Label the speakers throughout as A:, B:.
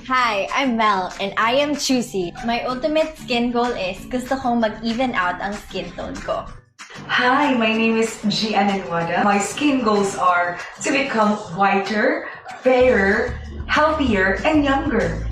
A: Hi, I'm Mel, and I am choosy. My ultimate skin goal is gusto kong mag-even out ang skin tone ko.
B: Hi, my name is Annapareddy. My skin goals are to become whiter, fairer, healthier, and younger.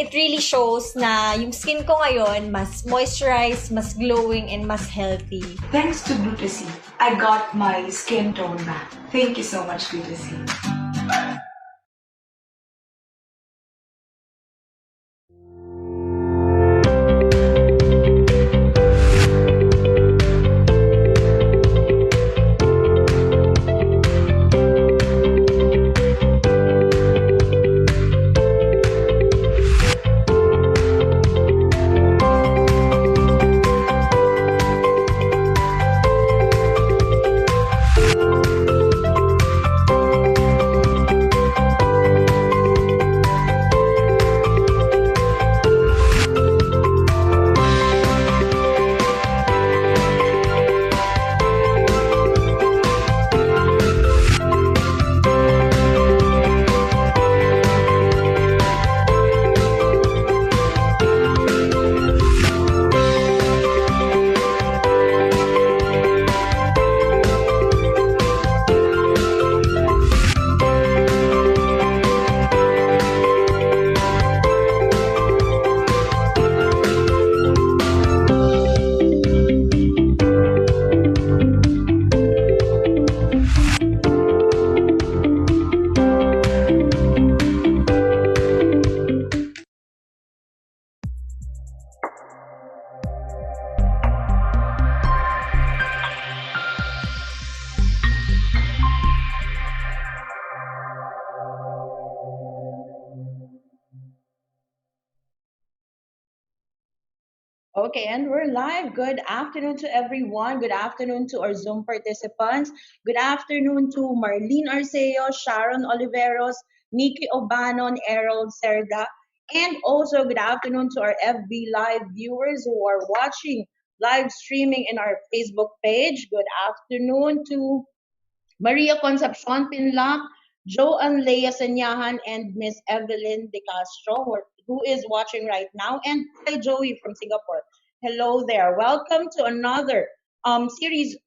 A: It really shows na yung skin ko ngayon mas moisturized, mas glowing, and mas healthy.
B: Thanks to Glutasy, I got my skin tone back. Thank you so much, Glutasy.
C: Okay, and we're live. Good afternoon to everyone. Good afternoon to our Zoom participants. Good afternoon to Marlene Arceo, Sharon Oliveros, Nikki Obanon, Errol Cerda, and also good afternoon to our FB Live viewers who are watching live streaming in our Facebook page. Good afternoon to Maria Concepcion Pinlock, Joanne Lea Sanyahan, and Miss Evelyn De Castro, who is watching right now, and hi Joey from Singapore. Hello there. Welcome to another series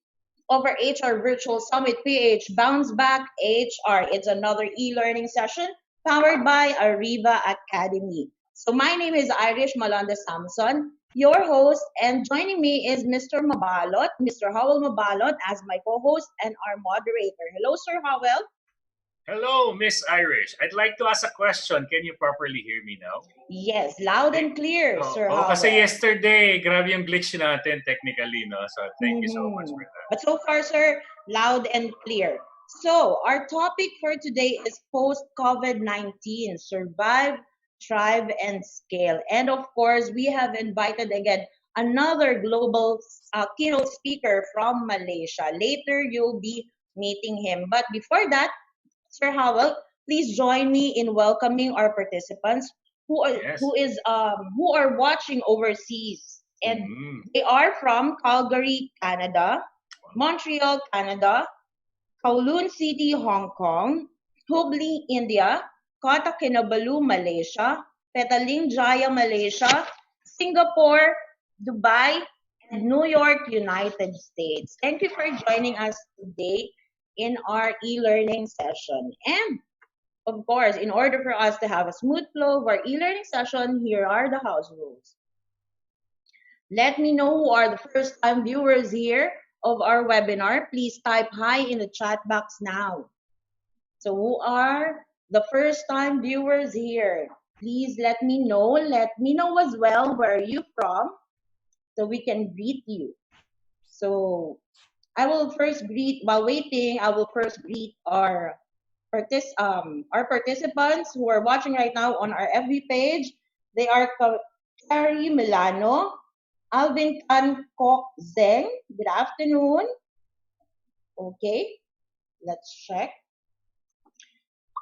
C: of our HR Virtual Summit PH Bounce Back HR. It's another e-learning session powered by Ariva Academy. So my name is Irish Malanda Samson, your host, and joining me is Mr. Mabalot, Mr. Howell Mabalot, as my co-host and our moderator. Hello, Sir Howell.
D: Hello, Miss Irish. I'd like to ask a question. Can you properly hear me now?
C: Yes, loud and clear, Sir Howell.
D: Kasi yesterday, grabe yung glitch natin technically, no? So thank you so much for that.
C: But so far, sir, loud and clear. So our topic for today is post-COVID-19, survive, thrive, and scale. And of course, we have invited again another global keynote speaker from Malaysia. Later, you'll be meeting him. But before that, Sir Howell, please join me in welcoming our participants who are watching overseas. And they are from Calgary, Canada, Montreal, Canada, Kowloon City, Hong Kong, Hubli, India, Kota Kinabalu, Malaysia, Petaling Jaya, Malaysia, Singapore, Dubai, and New York, United States. Thank you for joining us today in our e-learning session. And of course, in order for us to have a smooth flow of our e-learning session, here are the house rules. Let me know who are the first-time viewers here of our webinar. Please type hi in the chat box now. So who are the first-time viewers here? Please let me know. Let me know as well where are you from so we can greet you. So I will first greet, while waiting, I will first greet our participants who are watching right now on our FB page. They are Carrie Milano, Alvin Tan Kok Zeng. Good afternoon. Okay. Let's check.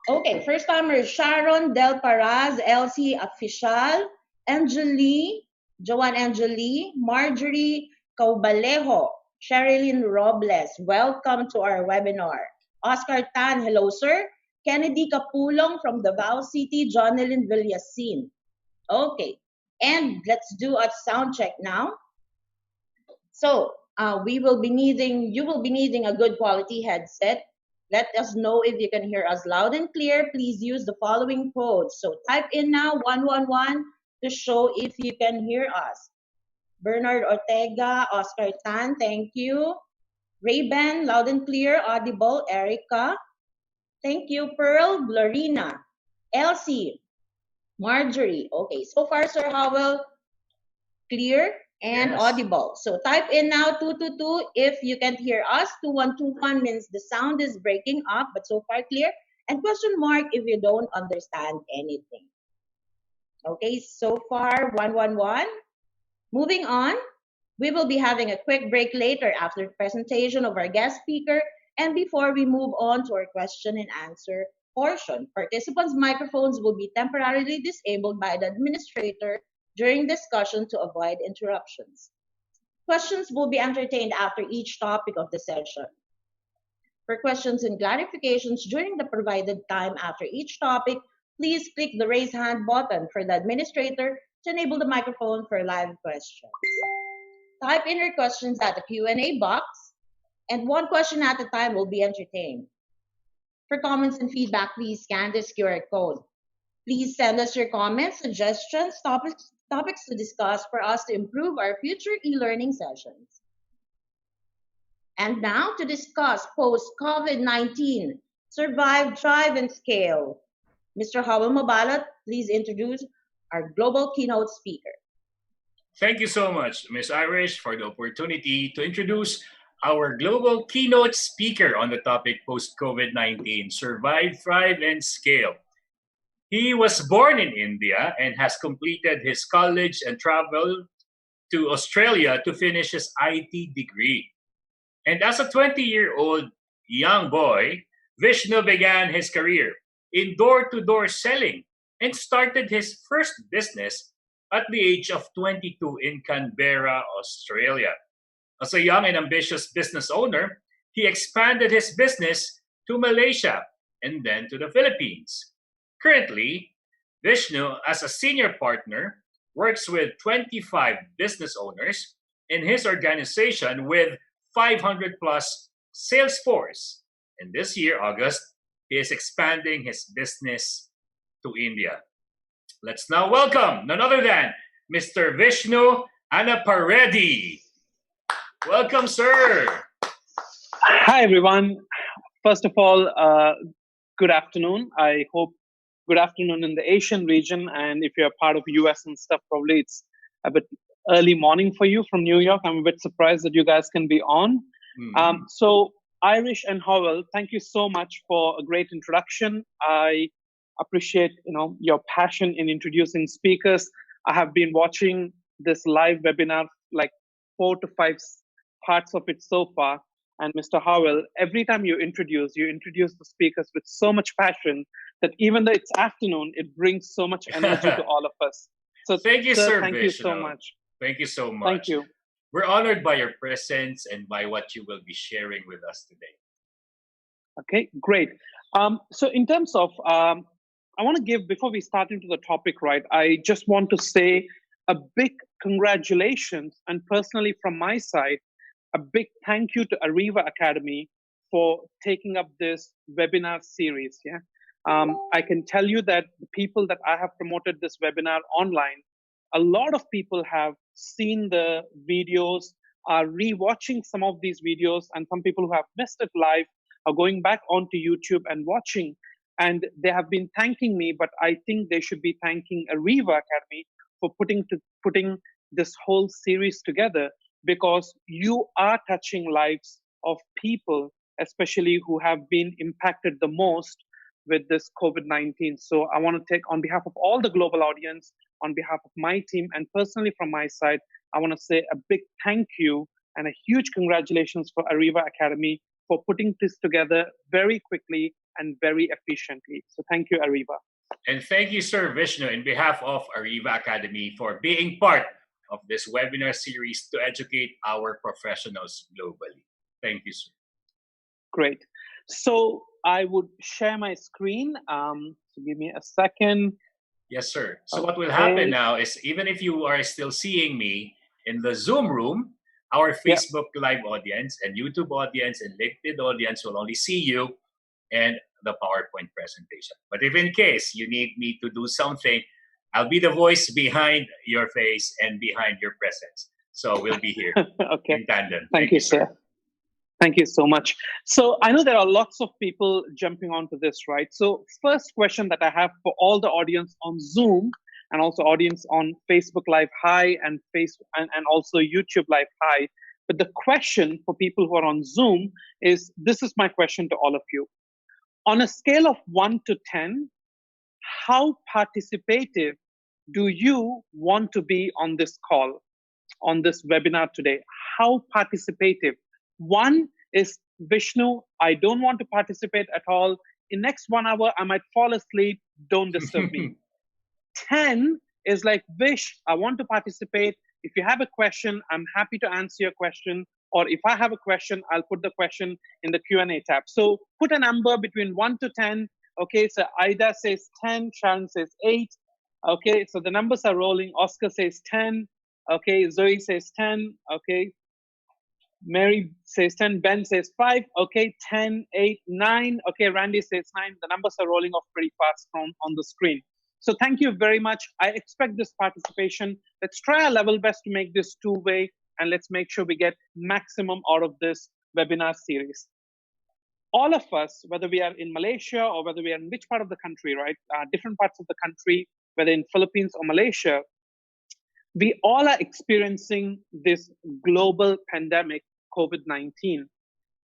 C: Okay, first timer is Sharon Del Paraz, Elsie Official, Angeli, Joanne Angeli, Marjorie Caubalejo, Sherilyn Robles. Welcome to our webinar. Oscar Tan, hello sir. Kennedy Capulong from Davao City, Jonelyn Villasin. Okay, and let's do a sound check now. So you will be needing a good quality headset. Let us know if you can hear us loud and clear. Please use the following codes. So type in now 111 to show if you can hear us. Bernard Ortega, Oscar Tan, thank you. Ray-Ban, loud and clear, audible. Erica, thank you. Pearl, Glorina, Elsie, Marjorie. Okay, so far, Sir Howell, clear and
D: Yes.
C: audible. So type in now 222 if you can't hear us. 2121 means the sound is breaking up, but so far clear. And question mark if you don't understand anything. Okay, so far 111. Moving on, we will be having a quick break later after the presentation of our guest speaker and before we move on to our question and answer portion. Participants' microphones will be temporarily disabled by the administrator during discussion to avoid interruptions. Questions will be entertained after each topic of the session. For questions and clarifications during the provided time after each topic, please click the raise hand button for the administrator to enable the microphone for live questions. Type in your questions at the Q&A box, and one question at a time will be entertained. For comments and feedback, please scan this QR code. Please send us your comments, suggestions, topics to discuss for us to improve our future e-learning sessions. And now to discuss post-COVID-19, survive, thrive, and scale. Mr. Howell Mabalat, please introduce our global keynote speaker.
D: Thank you so much, Ms. Irish, for the opportunity to introduce our global keynote speaker on the topic post-COVID-19, survive, thrive, and scale. He was born in India and has completed his college and traveled to Australia to finish his IT degree. And as a 20-year-old young boy, Vishnu began his career in door-to-door selling and started his first business at the age of 22 in Canberra, Australia. As a young and ambitious business owner, he expanded his business to Malaysia and then to the Philippines. Currently, Vishnu, as a senior partner, works with 25 business owners in his organization with 500 plus sales force. And this year, August, he is expanding his business to India. Let's now welcome none other than Mr. Vishnu Annapareddy. Welcome, sir.
E: Hi, everyone. First of all, good afternoon. I hope good afternoon in the Asian region. And if you're part of US and stuff, probably it's a bit early morning for you from New York. I'm a bit surprised that you guys can be on. So Irish and Howell, thank you so much for a great introduction. I appreciate your passion in introducing speakers. I have been watching this live webinar, like 4 to 5 parts of it so far. And Mr. Howell, every time you introduce the speakers with so much passion that even though it's afternoon, it brings so much energy to all of us. So
D: thank you, sir.
E: Thank you so much.
D: Thank you so much.
E: Thank you.
D: We're honored by your presence and by what you will be sharing with us today.
E: Okay, great. So in terms of, I want to give, before we start into the topic, right, I just want to say a big congratulations, and personally from my side, a big thank you to Ariva Academy for taking up this webinar series. Yeah, I can tell you that the people that I have promoted this webinar online, a lot of people have seen the videos, are rewatching some of these videos, and some people who have missed it live are going back onto YouTube and watching. And they have been thanking me, but I think they should be thanking Ariva Academy for putting this whole series together, because you are touching lives of people, especially who have been impacted the most with this COVID-19. So I want to take, on behalf of all the global audience, on behalf of my team, and personally from my side, I want to say a big thank you and a huge congratulations for Ariva Academy for putting this together very quickly and very efficiently. So thank you, Ariva.
D: And thank you, Sir Vishnu, in behalf of Ariva Academy for being part of this webinar series to educate our professionals globally. Thank you, sir.
E: Great. So I would share my screen. So give me a second.
D: Yes, sir. So what will happen now is, even if you are still seeing me in the Zoom room, our Facebook Live audience and YouTube audience and LinkedIn audience will only see you and the PowerPoint presentation. But if in case you need me to do something, I'll be the voice behind your face and behind your presence. So we'll be here in tandem.
E: Thank you, sir. Thank you so much. So I know there are lots of people jumping onto this, right? So first question that I have for all the audience on Zoom and also audience on Facebook Live Hi and also YouTube Live Hi. But the question for people who are on Zoom is, this is my question to all of you. On a scale of 1 to 10, how participative do you want to be on this call, on this webinar today? How participative? 1 is, Vishnu, I don't want to participate at all. In next 1 hour, I might fall asleep. Don't disturb me. 10 is like, Vish, I want to participate. If you have a question, I'm happy to answer your question. Or if I have a question, I'll put the question in the Q&A tab. So put a number between 1 to 10. Okay, so Ida says 10, Sharon says 8. Okay, so the numbers are rolling. Oscar says 10. Okay, Zoe says 10. Okay, Mary says 10. Ben says 5. Okay, 10, 8, 9. Okay, Randy says 9. The numbers are rolling off pretty fast on the screen. So thank you very much. I expect this participation. Let's try our level best to make this two-way, and let's make sure we get maximum out of this webinar series. All of us, whether we are in Malaysia or whether we are in which part of the country, right? Different parts of the country, whether in Philippines or Malaysia, we all are experiencing this global pandemic, COVID-19.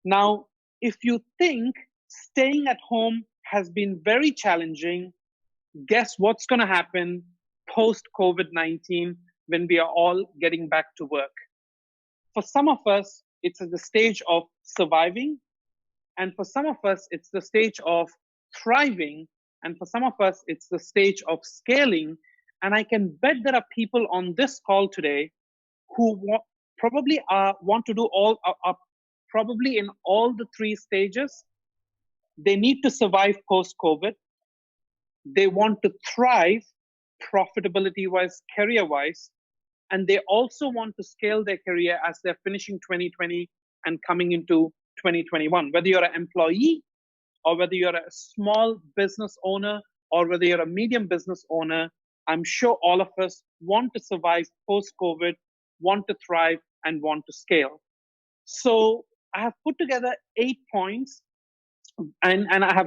E: Now, if you think staying at home has been very challenging, guess what's going to happen post-COVID-19 when we are all getting back to work? For some of us, it's at the stage of surviving. And for some of us, it's the stage of thriving. And for some of us, it's the stage of scaling. And I can bet there are people on this call today who probably want to do probably in all the 3 stages. They need to survive post-COVID. They want to thrive profitability-wise, career-wise. And they also want to scale their career as they're finishing 2020 and coming into 2021. Whether you're an employee or whether you're a small business owner or whether you're a medium business owner, I'm sure all of us want to survive post-COVID, want to thrive, and want to scale. So I have put together 8 points, and I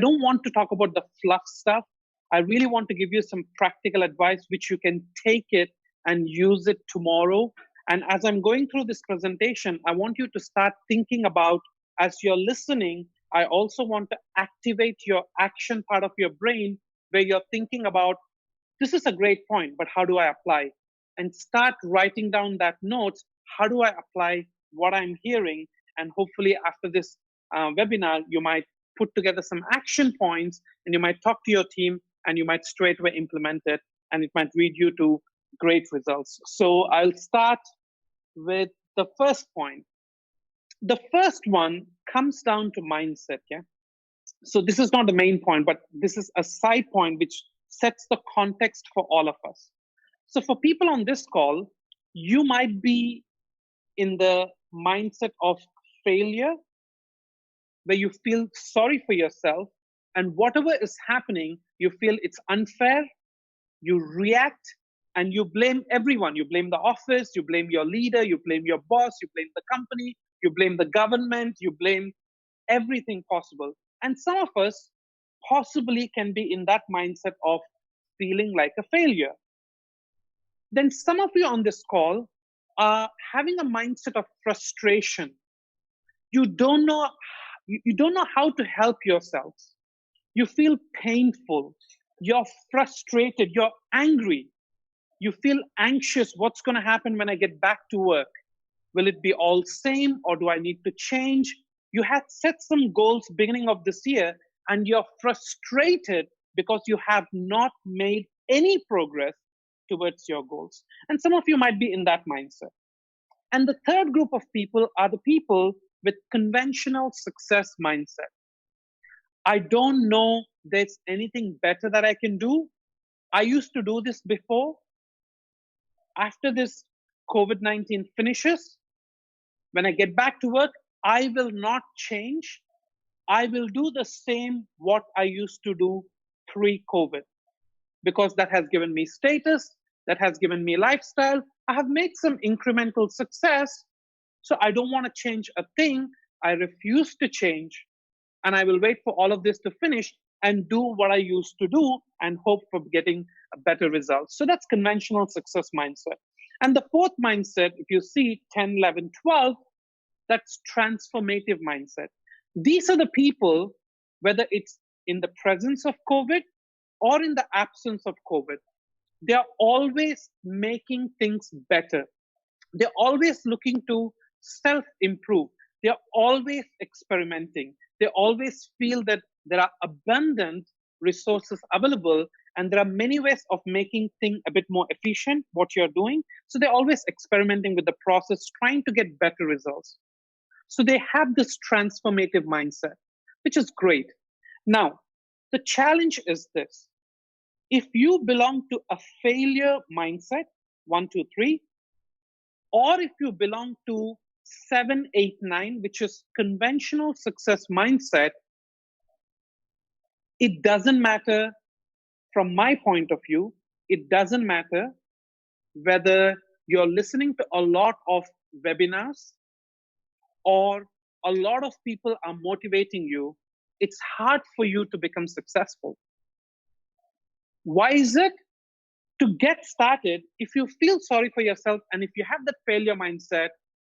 E: don't want to talk about the fluff stuff. I really want to give you some practical advice which you can take it and use it tomorrow. And as I'm going through this presentation, I want you to start thinking about, as you're listening, I also want to activate your action part of your brain where you're thinking about, this is a great point, but how do I apply? And start writing down that notes. How do I apply what I'm hearing? And hopefully after this webinar, you might put together some action points and you might talk to your team and you might straight away implement it, and it might lead you to great results. So I'll start with the first point. The first one comes down to mindset. Yeah. So this is not the main point, but this is a side point which sets the context for all of us. So for people on this call, you might be in the mindset of failure, where you feel sorry for yourself, and whatever is happening, you feel it's unfair, you react, and you blame everyone. You blame the office, you blame your leader, you blame your boss, you blame the company, you blame the government, you blame everything possible. And some of us possibly can be in that mindset of feeling like a failure. Then some of you on this call are having a mindset of frustration. You don't know how to help yourselves. You feel painful. You're frustrated. You're angry. You feel anxious. What's going to happen when I get back to work? Will it be all same, or do I need to change? You had set some goals beginning of this year, and you're frustrated because you have not made any progress towards your goals. And some of you might be in that mindset. And the third group of people are the people with conventional success mindset. I don't know there's anything better that I can do. I used to do this before. After this COVID-19 finishes, when I get back to work, I will not change. I will do the same what I used to do pre-COVID, because that has given me status, that has given me lifestyle. I have made some incremental success, so I don't want to change a thing. I refuse to change, and I will wait for all of this to finish and do what I used to do and hope for getting a better result. So that's conventional success mindset. And the fourth mindset, if you see 10, 11, 12, that's transformative mindset. These are the people, whether it's in the presence of COVID or in the absence of COVID, they're always making things better. They're always looking to self-improve. They're always experimenting. They always feel that there are abundant resources available, and there are many ways of making things a bit more efficient, what you're doing. So they're always experimenting with the process, trying to get better results. So they have this transformative mindset, which is great. Now, the challenge is this. If you belong to a failure mindset, 1, 2, 3, or if you belong to 7, 8, 9, which is conventional success mindset, it doesn't matter. From my point of view, it doesn't matter whether you're listening to a lot of webinars or a lot of people are motivating you. It's hard for you to become successful. Why is it? To get started, if you feel sorry for yourself and if you have that failure mindset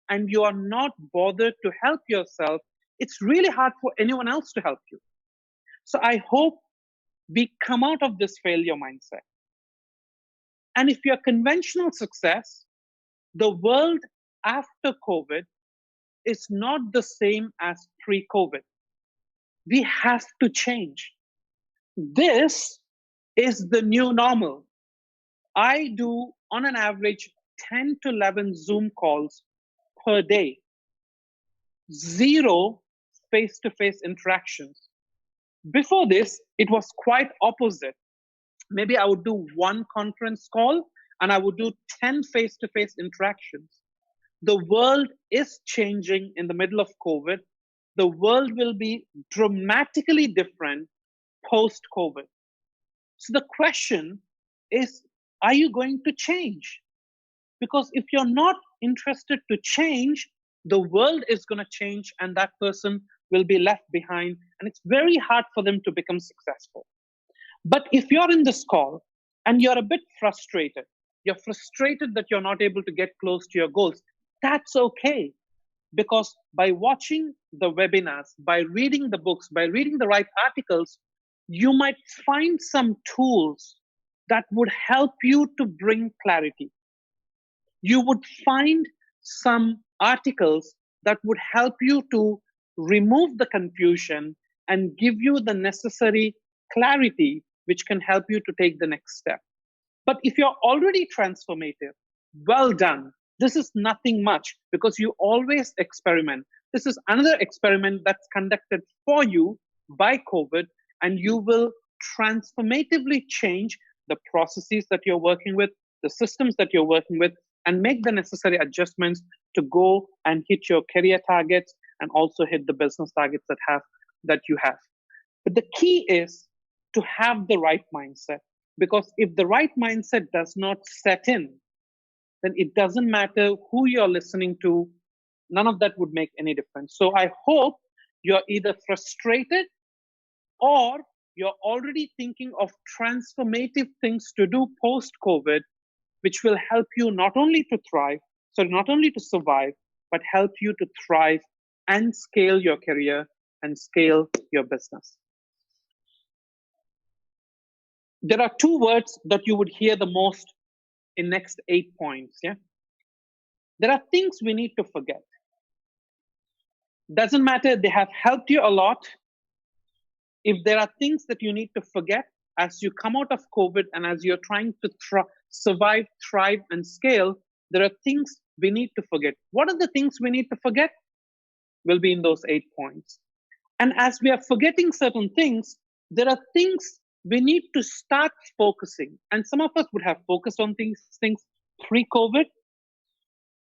E: and you are not bothered to help yourself, it's really hard for anyone else to help you. So I hope we come out of this failure mindset. And if you're conventional success, the world after COVID is not the same as pre-COVID. We have to change. This is the new normal. I do, on an average, 10 to 11 Zoom calls per day. 0 face-to-face interactions. Before this, it was quite opposite. Maybe I would do 1 conference call and I would do 10 face-to-face interactions. The world is changing in the middle of COVID. The world will be dramatically different post-COVID. So the question is, are you going to change? Because if you're not interested to change, the world is going to change and that person will be left behind, and it's very hard for them to become successful. But if you're in this call and you're a bit frustrated that you're not able to get close to your goals, that's okay. Because by watching the webinars, by reading the books, by reading the right articles, you might find some tools that would help you to bring clarity. You would find some articles that would help you to remove the confusion and give you the necessary clarity, which can help you to take the next step. But if you're already transformative, well done. This is nothing much because you always experiment. This is another experiment that's conducted for you by COVID, and you will transformatively change the processes that you're working with, the systems that you're working with, and make the necessary adjustments to go and hit your career targets and also hit the business targets that you have. But the key is to have the right mindset, because if the right mindset does not set in, then it doesn't matter who you're listening to. None of that would make any difference. So I hope you're either frustrated or you're already thinking of transformative things to do post-COVID, which will help you not only to thrive, so not only to survive, but help you to thrive and scale your career and scale your business. There are 2 words that you would hear the most in next 8 points. Yeah. There are things we need to forget. Doesn't matter, they have helped you a lot. If there are things that you need to forget as you come out of COVID and as you're trying to survive, thrive, and scale, there are things we need to forget. What are the things we need to forget? Will be in those 8 points. And as we are forgetting certain things, there are things we need to start focusing. And some of us would have focused on things pre-COVID,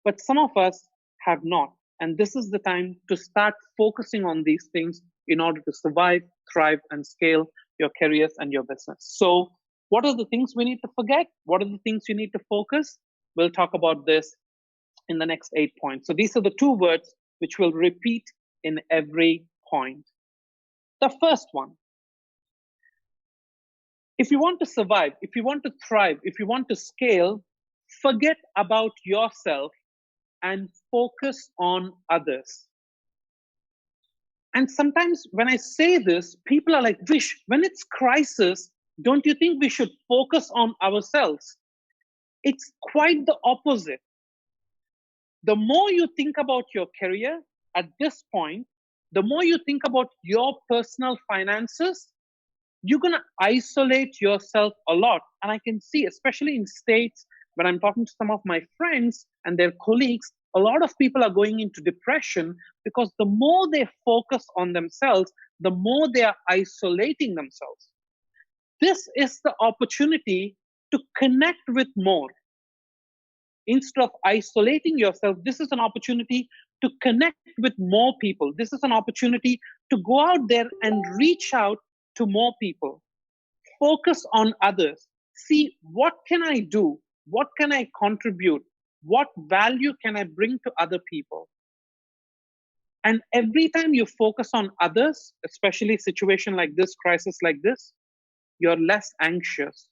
E: but some of us have not. And this is the time to start focusing on these things in order to survive, thrive, and scale your careers and your business. So what are the things we need to forget? What are the things you need to focus? We'll talk about this in the next 8 points. So these are the 2 words which will repeat in every point. The first one, if you want to survive, if you want to thrive, if you want to scale, forget about yourself and focus on others. And sometimes when I say this, people are like, Vish, when it's crisis, don't you think we should focus on ourselves? It's quite the opposite. The more you think about your career at this point, the more you think about your personal finances, you're going to isolate yourself a lot. And I can see, especially in States, when I'm talking to some of my friends and their colleagues, a lot of people are going into depression because the more they focus on themselves, the more they are isolating themselves. This is the opportunity to connect with more. Instead of isolating yourself, this is an opportunity to connect with more people. This is an opportunity to go out there and reach out to more people. Focus on others. See, what can I do? What can I contribute? What value can I bring to other people? And every time you focus on others, especially a situation like this, crisis like this, you're less anxious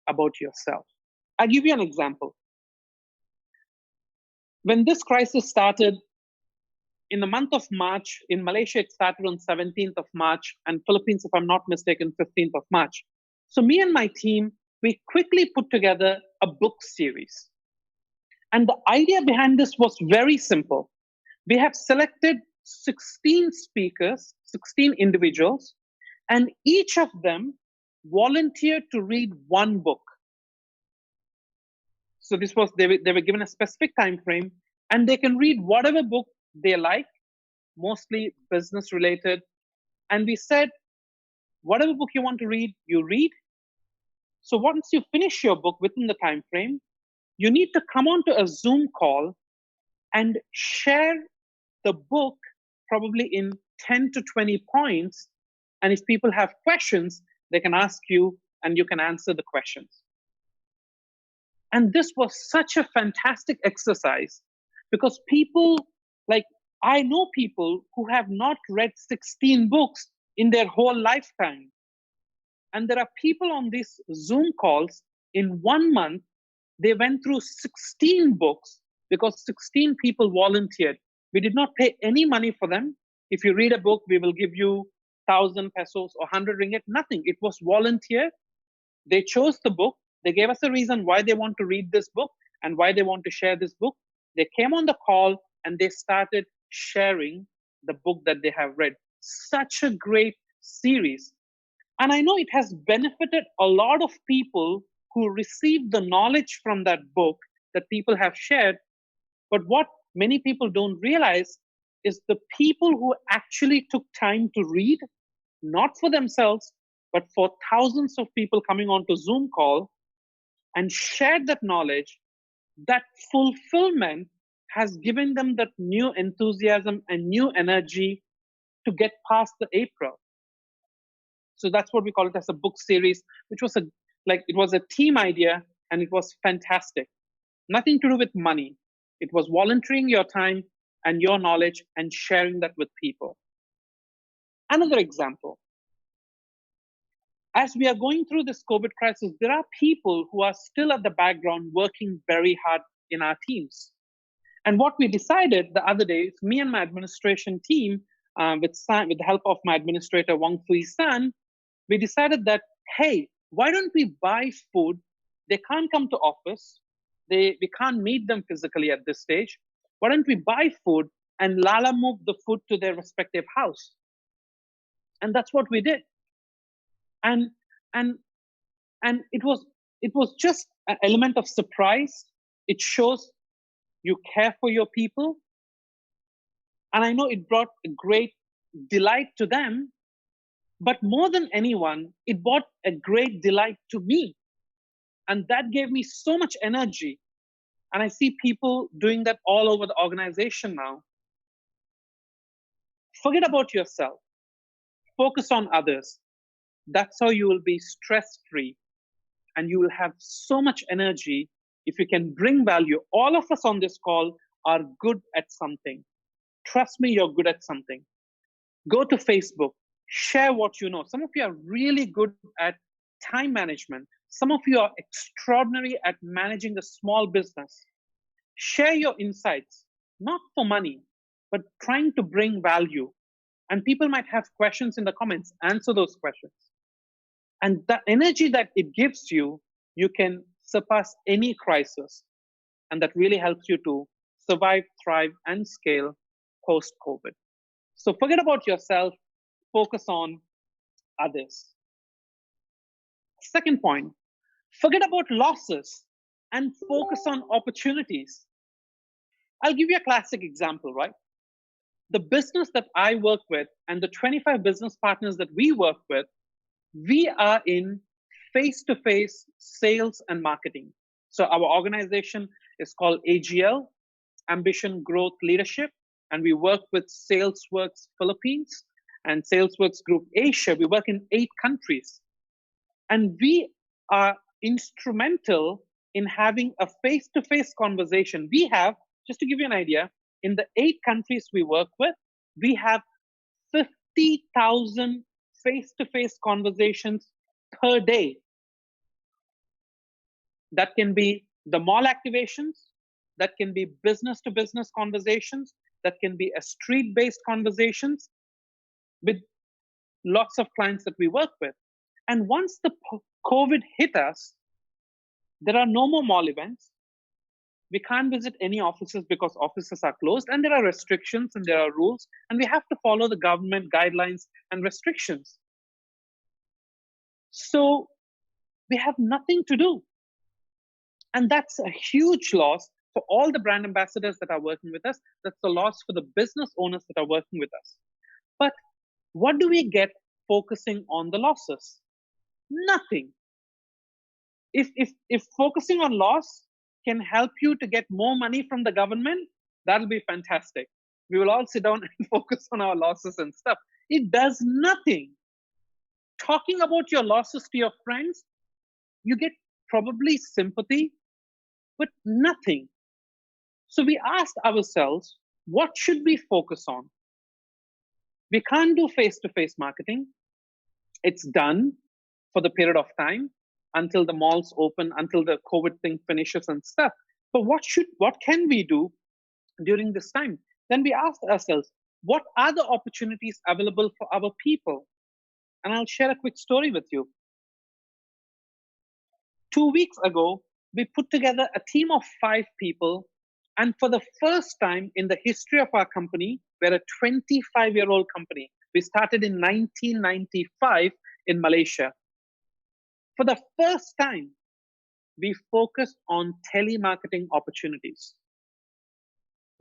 E: about yourself. I'll give you an example. When this crisis started in the month of March, in Malaysia, it started on 17th of March, and Philippines, if I'm not mistaken, 15th of March. So me and my team, we quickly put together a book series. And the idea behind this was very simple. We have selected 16 speakers, 16 individuals, and each of them volunteered to read one book. So this was, they were given a specific time frame, and they can read whatever book they like, mostly business related. And we said, whatever book you want to read, you read. So once you finish your book within the time frame, you need to come onto a Zoom call and share the book probably in 10 to 20 points. And if people have questions, they can ask you and you can answer the questions. And this was such a fantastic exercise because people, like, I know people who have not read 16 books in their whole lifetime. And there are people on these Zoom calls in 1 month, they went through 16 books because 16 people volunteered. We did not pay any money for them. If you read a book, we will give you 1,000 pesos or 100 ringgit, nothing. It was volunteer. They chose the book. They gave us a reason why they want to read this book and why they want to share this book. They came on the call and they started sharing the book that they have read. Such a great series. And I know it has benefited a lot of people who received the knowledge from that book that people have shared. But what many people don't realize is the people who actually took time to read, not for themselves, but for thousands of people coming onto Zoom call and shared that knowledge, that fulfillment has given them that new enthusiasm and new energy to get past the April. So that's what we call it as a book series, which was it was a team idea and it was fantastic. Nothing to do with money. It was volunteering your time and your knowledge and sharing that with people. Another example. As we are going through this COVID crisis, there are people who are still at the background working very hard in our teams. And what we decided the other day, me and my administration team, with the help of my administrator, Wang Fui San, we decided that, hey, why don't we buy food? They can't come to office. We can't meet them physically at this stage. Why don't we buy food and Lala move the food to their respective house? And that's what we did. And and and it was just an element of surprise. It shows you care for your people. And I know it brought a great delight to them, but more than anyone, it brought a great delight to me. And that gave me so much energy. And I see people doing that all over the organization now. Forget about yourself. Focus on others. That's how you will be stress-free. And you will have so much energy if you can bring value. All of us on this call are good at something. Trust me, you're good at something. Go to Facebook, share what you know. Some of you are really good at time management. Some of you are extraordinary at managing a small business. Share your insights, not for money, but trying to bring value. And people might have questions in the comments. Answer those questions. And the energy that it gives you, you can surpass any crisis. And that really helps you to survive, thrive, and scale post-COVID. So forget about yourself, focus on others. Second point, forget about losses and focus on opportunities. I'll give you a classic example, right? The business that I work with and the 25 business partners that we work with, we are in face-to-face sales and marketing. So our organization is called AGL, Ambition Growth Leadership, and we work with SalesWorks Philippines and SalesWorks Group Asia. We work in 8 countries. And we are instrumental in having a face-to-face conversation. We have, just to give you an idea, in the 8 countries we work with, we have 50,000 face-to-face conversations per day. That can be the mall activations, that can be business-to-business conversations, that can be a street-based conversations with lots of clients that we work with. And once the COVID hit us, there are no more mall events. We can't visit any offices because offices are closed, and there are restrictions and there are rules, and we have to follow the government guidelines and restrictions. So we have nothing to do. And that's a huge loss for all the brand ambassadors that are working with us. That's a loss for the business owners that are working with us. But what do we get focusing on the losses? Nothing. If focusing on loss can help you to get more money from the government, that'll be fantastic. We will all sit down and focus on our losses and stuff. It does nothing. Talking about your losses to your friends, you get probably sympathy, but nothing. So we asked ourselves, what should we focus on? We can't do face-to-face marketing. It's done for the period of time until the malls open, until the COVID thing finishes and stuff. But what can we do during this time? Then we asked ourselves, what are the opportunities available for our people? And I'll share a quick story with you. 2 weeks ago, we put together a team of 5 people. And for the first time in the history of our company, we're a 25-year-old company. We started in 1995 in Malaysia. For the first time, we focused on telemarketing opportunities.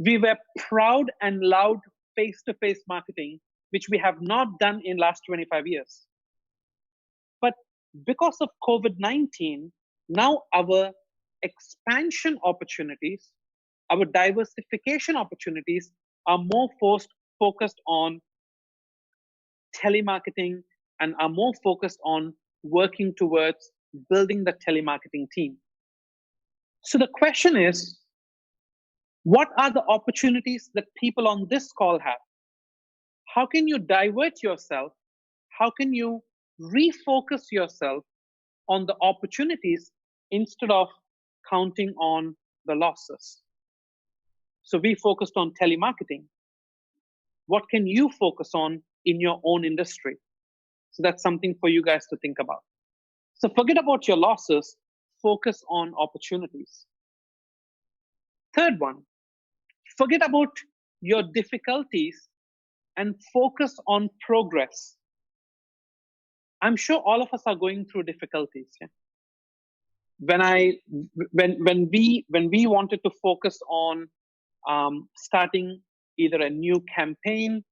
E: We were proud and loud face-to-face marketing, which we have not done in last 25 years. But because of COVID-19, now our expansion opportunities, our diversification opportunities are more focused on telemarketing and are more focused on working towards building the telemarketing team. So the question is, what are the opportunities that people on this call have? How can you divert yourself? How can you refocus yourself on the opportunities instead of counting on the losses? So we focused on telemarketing. What can you focus on in your own industry? So that's something for you guys to think about. So forget about your losses, focus on opportunities. Third one, forget about your difficulties and focus on progress. I'm sure all of us are going through difficulties. Yeah? When we wanted to focus on starting either a new campaign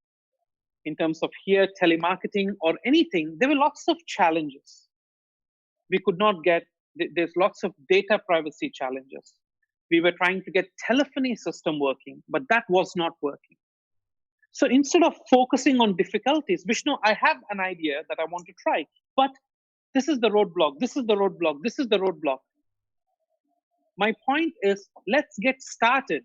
E: in terms of here telemarketing or anything, there were lots of challenges. We could not get, there's lots of data privacy challenges. We were trying to get telephony system working, but that was not working. So instead of focusing on difficulties, Vishnu, I have an idea that I want to try, but this is the roadblock, this is the roadblock, this is the roadblock. My point is, let's get started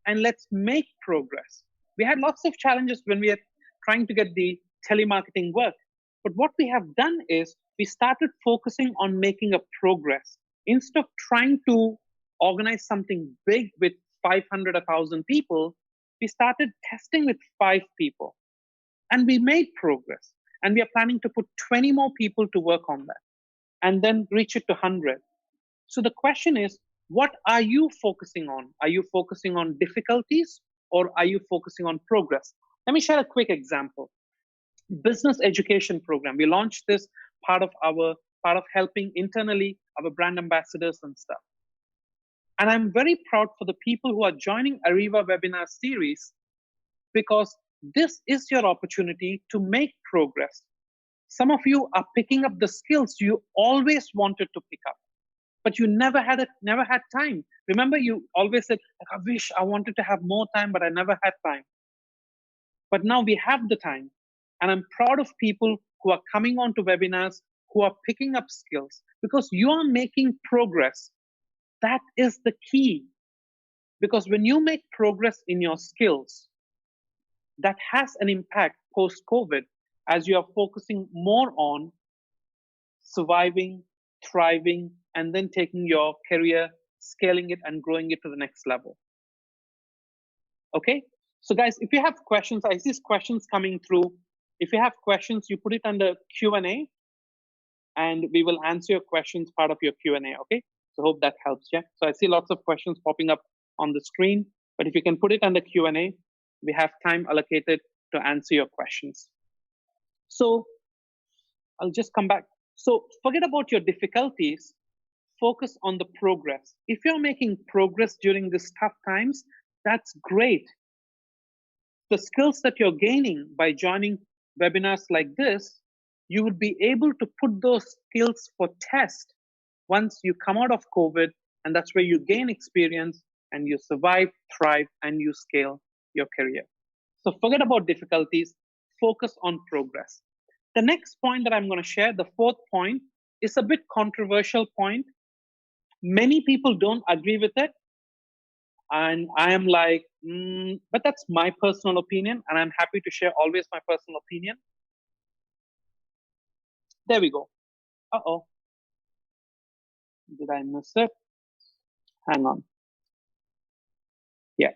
E: and let's make progress. We had lots of challenges when we are trying to get the telemarketing work. But what we have done is we started focusing on making a progress. Instead of trying to organize something big with 500, 1,000 people, we started testing with 5 people. And we made progress. And we are planning to put 20 more people to work on that and then reach it to 100. So the question is, what are you focusing on? Are you focusing on difficulties or are you focusing on progress? Let me share a quick example. Business education program. We launched this part of helping internally our brand ambassadors and stuff. And I'm very proud for the people who are joining Ariva webinar series, because this is your opportunity to make progress. Some of you are picking up the skills you always wanted to pick up, but you never had time. Remember, you always said, I wish I wanted to have more time, but I never had time. But now we have the time. And I'm proud of people who are coming on to webinars, who are picking up skills, because you are making progress. That is the key. Because when you make progress in your skills, that has an impact post-COVID, as you are focusing more on surviving, thriving, and then taking your career, scaling it, and growing it to the next level. Okay? So guys, if you have questions, I see questions coming through. If you have questions, you put it under Q&A, and we will answer your questions part of your Q&A, okay? So hope that helps, yeah? So I see lots of questions popping up on the screen, but if you can put it under Q&A, we have time allocated to answer your questions. So I'll just come back. So forget about your difficulties, focus on the progress. If you're making progress during these tough times, that's great. The skills that you're gaining by joining webinars like this, you would be able to put those skills for test once you come out of COVID, and that's where you gain experience and you survive, thrive, and you scale your career. So forget about difficulties, focus on progress. The next point that I'm going to share, the fourth point, is a bit controversial point. Many people don't agree with it. And I am like, but that's my personal opinion, and I'm happy to share always my personal opinion. There we go. Uh-oh. Did I miss it? Hang on. Yeah.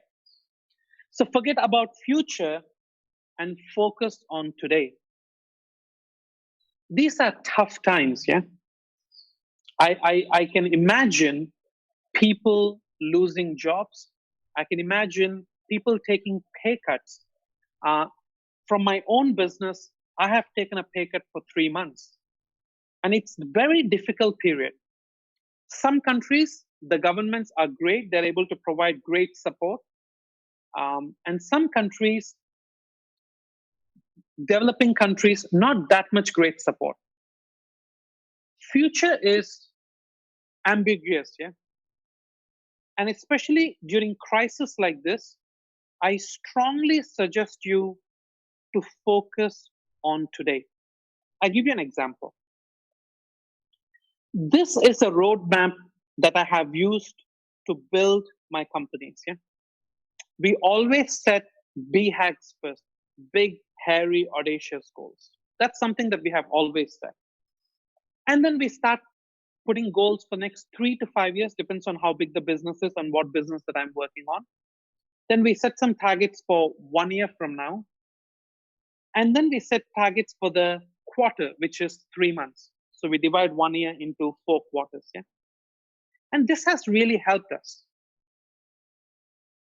E: So forget about future and focus on today. These are tough times, yeah? I can imagine people losing jobs. I can imagine people taking pay cuts. From my own business, I have taken a pay cut for 3 months. And it's a very difficult period. Some countries, the governments are great. They're able to provide great support. And some countries, developing countries, not that much great support. Future is ambiguous, yeah? And especially during crisis like this, I strongly suggest you to focus on today. I'll give you an example. This is a roadmap that I have used to build my companies. Yeah? We always set BHAGs first, big, hairy, audacious goals. That's something that we have always set. And then we start putting goals for next 3 to 5 years, depends on how big the business is and what business that I'm working on. Then we set some targets for 1 year from now. And then we set targets for the quarter, which is 3 months. So we divide 1 year into 4 quarters. Yeah. And this has really helped us.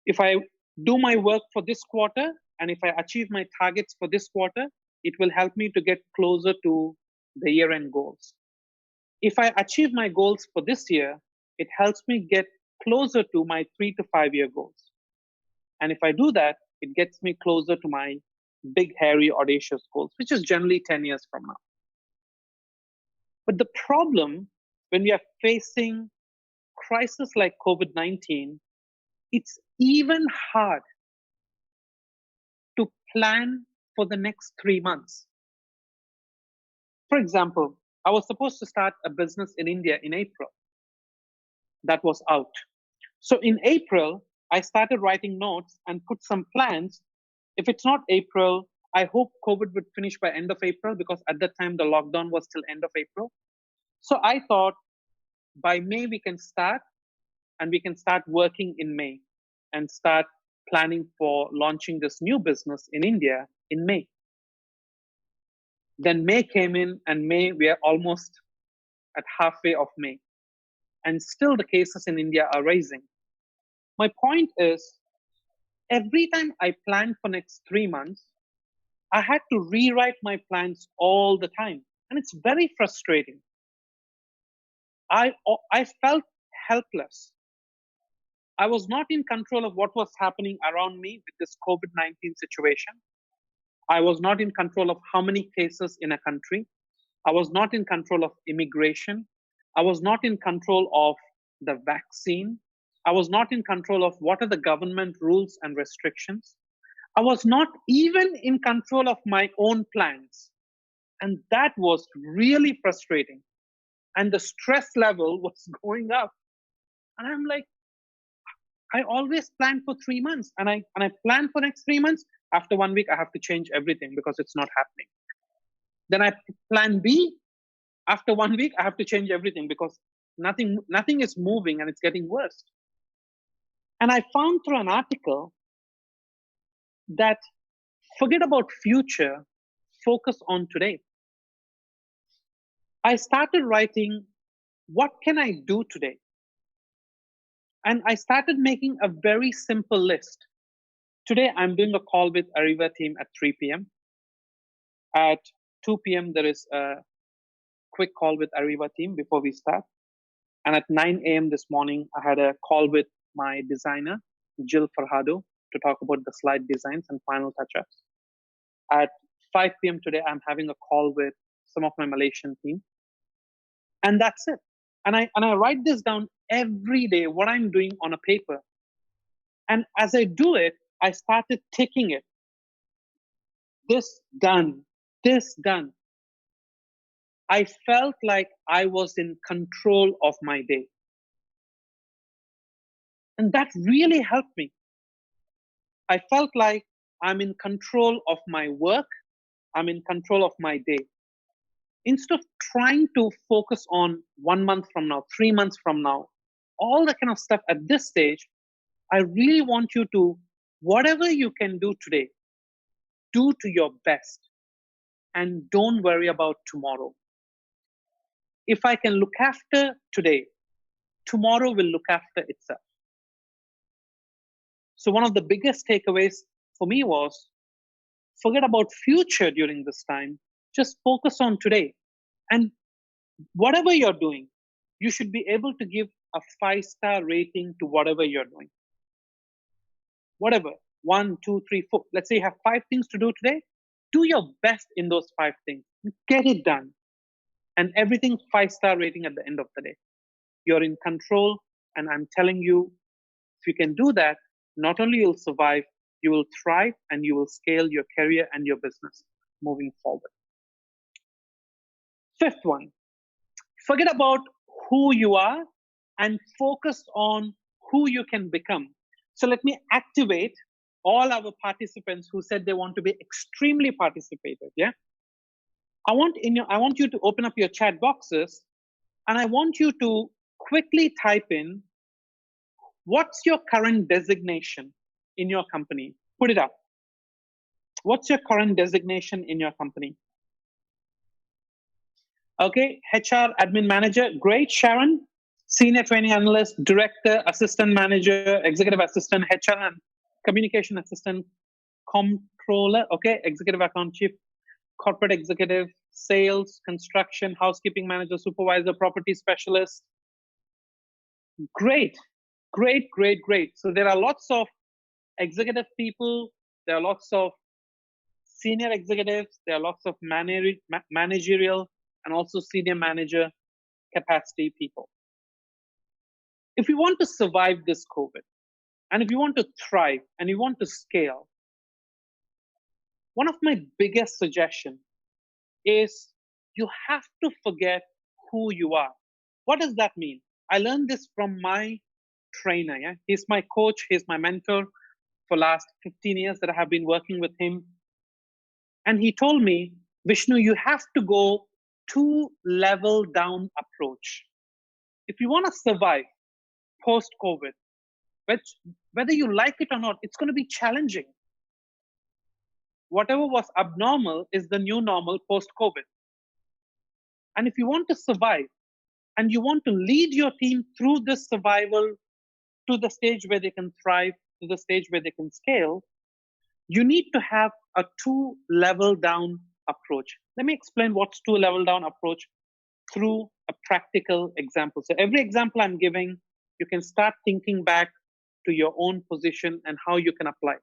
E: If I do my work for this quarter, and if I achieve my targets for this quarter, it will help me to get closer to the year-end goals. If I achieve my goals for this year, it helps me get closer to my 3 to 5 year goals. And if I do that, it gets me closer to my big, hairy, audacious goals, which is generally 10 years from now. But the problem when we are facing crisis like COVID-19, it's even hard to plan for the next 3 months. For example, I was supposed to start a business in India in April. That was out. So in April, I started writing notes and put some plans. If it's not April, I hope COVID would finish by end of April, because at that time the lockdown was till end of April. So I thought by May we can start, and we can start working in May and start planning for launching this new business in India in May. Then May came in, and May, we are almost at halfway of May. And still the cases in India are rising. My point is, every time I planned for next 3 months, I had to rewrite my plans all the time. And it's very frustrating. I felt helpless. I was not in control of what was happening around me with this COVID-19 situation. I was not in control of how many cases in a country. I was not in control of immigration. I was not in control of the vaccine. I was not in control of what are the government rules and restrictions. I was not even in control of my own plans. And that was really frustrating. And the stress level was going up. And I'm like, I always plan for 3 months, and I plan for next 3 months. After 1 week, I have to change everything because it's not happening. Then I plan B. After 1 week, I have to change everything because nothing is moving and it's getting worse. And I found through an article that forget about future, focus on today. I started writing, what can I do today? And I started making a very simple list. Today, I'm doing a call with Ariva team at 3 p.m. At 2 p.m., there is a quick call with Ariva team before we start. And at 9 a.m. this morning, I had a call with my designer, Jill Farhado, to talk about the slide designs and final touch-ups. At 5 p.m. today, I'm having a call with some of my Malaysian team. And that's it. And I write this down every day, what I'm doing on a paper. And as I do it, I started ticking it. This done, this done. I felt like I was in control of my day. And that really helped me. I felt like I'm in control of my work. I'm in control of my day. Instead of trying to focus on 1 month from now, 3 months from now, all that kind of stuff at this stage, I really want you to, whatever you can do today, do to your best and don't worry about tomorrow. If I can look after today, tomorrow will look after itself. So one of the biggest takeaways for me was, forget about future during this time. Just focus on today. And whatever you're doing, you should be able to give a 5-star rating to whatever you're doing. Whatever, 1, 2, 3, 4. Let's say you have 5 things to do today. Do your best in those 5 things. Get it done. And everything 5-star rating at the end of the day. You're in control. And I'm telling you, if you can do that, not only you'll survive, you will thrive and you will scale your career and your business moving forward. 5th one, forget about who you are and focus on who you can become. So let me activate all our participants who said they want to be extremely participative. Yeah. I want you to open up your chat boxes, and I want you to quickly type in, what's your current designation in your company? Put it up. What's your current designation in your company? Okay, HR admin manager, great. Sharon, senior training analyst, director, assistant manager, executive assistant, HR and communication assistant, comptroller, okay, executive account chief, corporate executive, sales, construction, housekeeping manager, supervisor, property specialist. Great, great, great, great. So there are lots of executive people, there are lots of senior executives, there are lots of managerial and also senior manager capacity people. If you want to survive this COVID, and if you want to thrive and you want to scale, one of my biggest suggestions is you have to forget who you are. What does that mean? I learned this from my trainer. Yeah? He's my coach, he's my mentor for last 15 years that I have been working with him. And he told me, Vishnu, you have to go 2-level down approach. If you want to survive post-COVID, whether you like it or not, it's going to be challenging. Whatever was abnormal is the new normal post-COVID. And if you want to survive and you want to lead your team through this survival to the stage where they can thrive, to the stage where they can scale, you need to have a 2-level down approach. Let me explain what's 2-level down approach through a practical example. So every example I'm giving, you can start thinking back to your own position and how you can apply.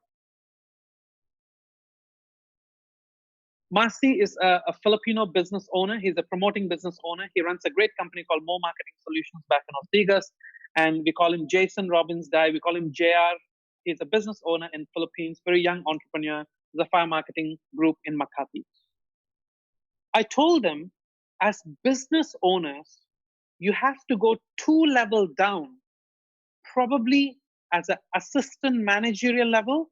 E: Marcy is a Filipino business owner. He's a promoting business owner. He runs a great company called Mo Marketing Solutions back in Ortigas. And we call him Jason Robbins Dye. We call him JR. He's a business owner in Philippines, very young entrepreneur. He's a fire marketing group in Makati. I told them, as business owners, you have to go 2 level down, probably as an assistant managerial level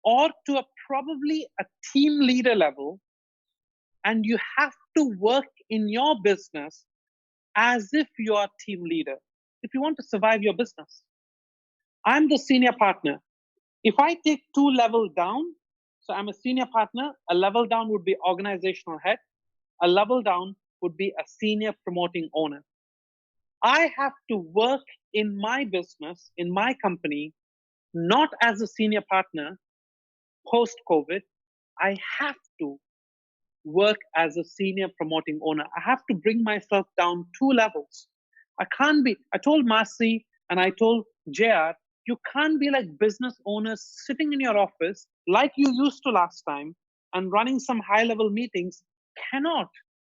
E: or to probably a team leader level. And you have to work in your business as if you are a team leader, if you want to survive your business. I'm the senior partner. If I take 2 level down, so I'm a senior partner, a level down would be organizational head, a level down would be a senior promoting owner. I have to work in my business, in my company, not as a senior partner post-COVID. I have to work as a senior promoting owner. I have to bring myself down 2 levels. I can't be, I told Marcy and I told JR, you can't be like business owners sitting in your office like you used to last time and running some high-level meetings. Cannot.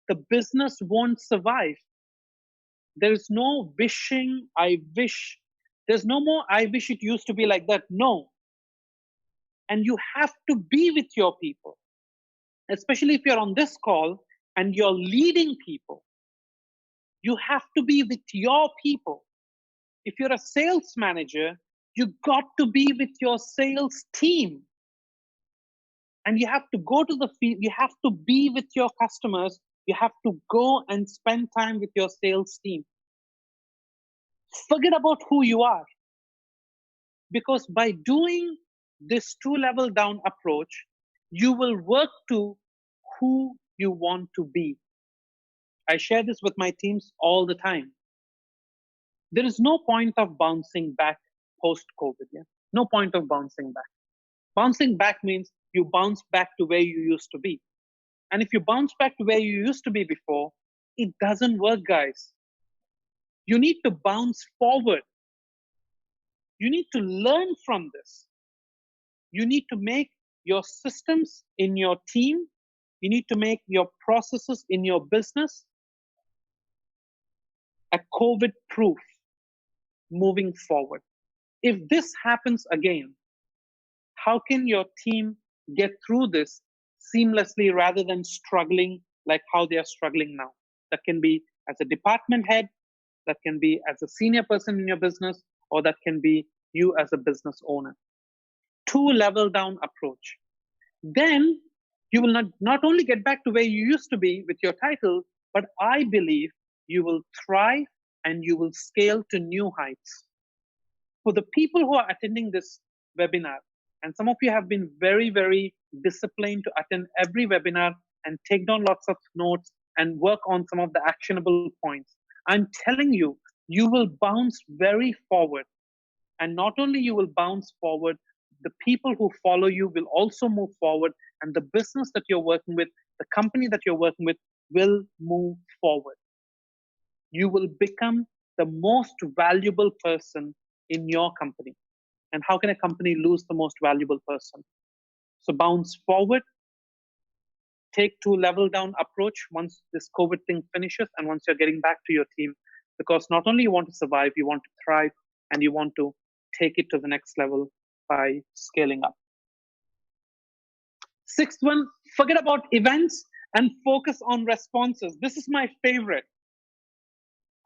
E: The business won't survive. There's no wishing, I wish. There's no more, I wish it used to be like that. No. And you have to be with your people, especially if you're on this call and you're leading people. You have to be with your people. If you're a sales manager, you got to be with your sales team. And you have to go to the field, you have to be with your customers, you have to go and spend time with your sales team. Forget about who you are. Because by doing this 2 level down approach, you will work to who you want to be. I share this with my teams all the time. There is no point of bouncing back post-COVID. Yeah? No point of bouncing back. Bouncing back means you bounce back to where you used to be. And if you bounce back to where you used to be before, it doesn't work, guys. You need to bounce forward. You need to learn from this. You need to make your systems in your team. You need to make your processes in your business a COVID-proof moving forward. If this happens again, how can your team get through this seamlessly rather than struggling like how they are struggling now? That can be as a department head, that can be as a senior person in your business, or that can be you as a business owner. 2 level down approach. Then you will not only get back to where you used to be with your title, but I believe you will thrive and you will scale to new heights. For the people who are attending this webinar, and some of you have been very, very disciplined to attend every webinar and take down lots of notes and work on some of the actionable points. I'm telling you, you will bounce very forward. And not only you will bounce forward, the people who follow you will also move forward, and the business that you're working with, the company that you're working with will move forward. You will become the most valuable person in your company. And how can a company lose the most valuable person? So bounce forward, take to level down approach once this COVID thing finishes and once you're getting back to your team. Because not only you want to survive, you want to thrive, and you want to take it to the next level by scaling up. Sixth one, forget about events and focus on responses. This is my favorite.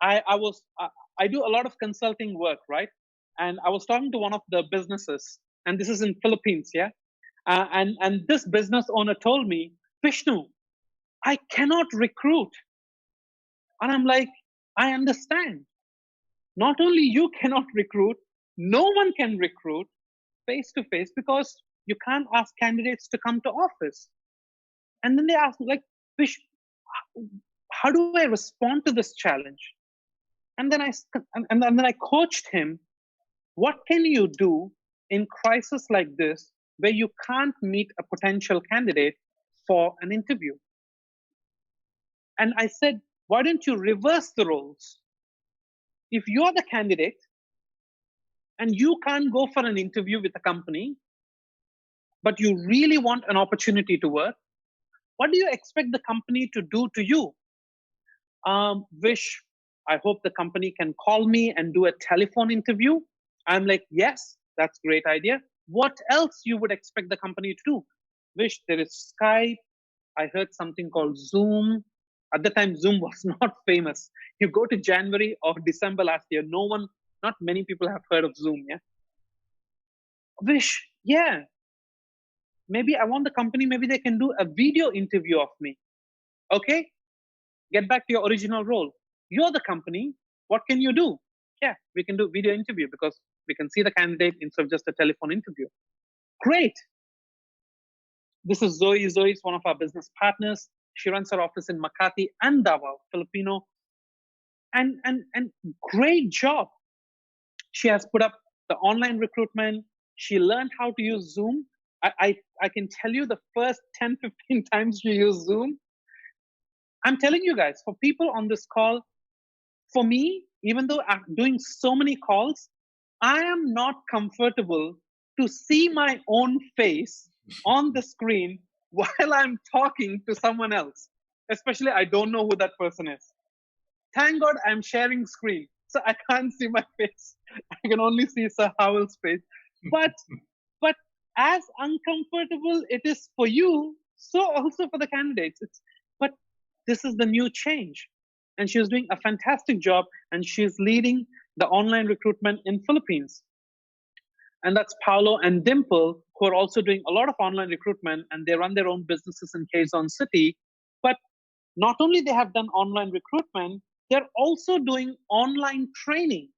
E: I do a lot of consulting work, right? And I was talking to one of the businesses, and this is in Philippines, yeah? And this business owner told me, Vishnu, I cannot recruit. And I'm like, I understand. Not only you cannot recruit, no one can recruit face to face because you can't ask candidates to come to office. And then they ask me, like, Vish, how do I respond to this challenge? And then I coached him. What can you do in crisis like this where you can't meet a potential candidate for an interview? And I said, why don't you reverse the roles? If you're the candidate and you can't go for an interview with a company, but you really want an opportunity to work, what do you expect the company to do to you? Vish, I hope the company can call me and do a telephone interview. I'm like, yes, that's a great idea. What else you would expect the company to do? Vish, there is Skype. I heard something called Zoom. At the time, Zoom was not famous. You go to January or December last year, not many people have heard of Zoom, yeah? Vish, yeah. Maybe I want the company, maybe they can do a video interview of me. Okay? Get back to your original role. You're the company. What can you do? Yeah, we can do video interview because we can see the candidate instead of just a telephone interview. Great. This is Zoe. Zoe is one of our business partners. She runs her office in Makati and Davao, Filipino. And great job. She has put up the online recruitment. She learned how to use Zoom. I can tell you the first 10, 15 times she used Zoom. I'm telling you guys, for people on this call, for me, even though I'm doing so many calls, I am not comfortable to see my own face on the screen while I'm talking to someone else. Especially, I don't know who that person is. Thank God I'm sharing screen, so I can't see my face. I can only see Sir Howell's face. But as uncomfortable it is for you, so also for the candidates. But this is the new change. And she's doing a fantastic job, and she's leading the online recruitment in Philippines. And that's Paolo and Dimple, who are also doing a lot of online recruitment, and they run their own businesses in Quezon City. But not only they have done online recruitment, they're also doing online training.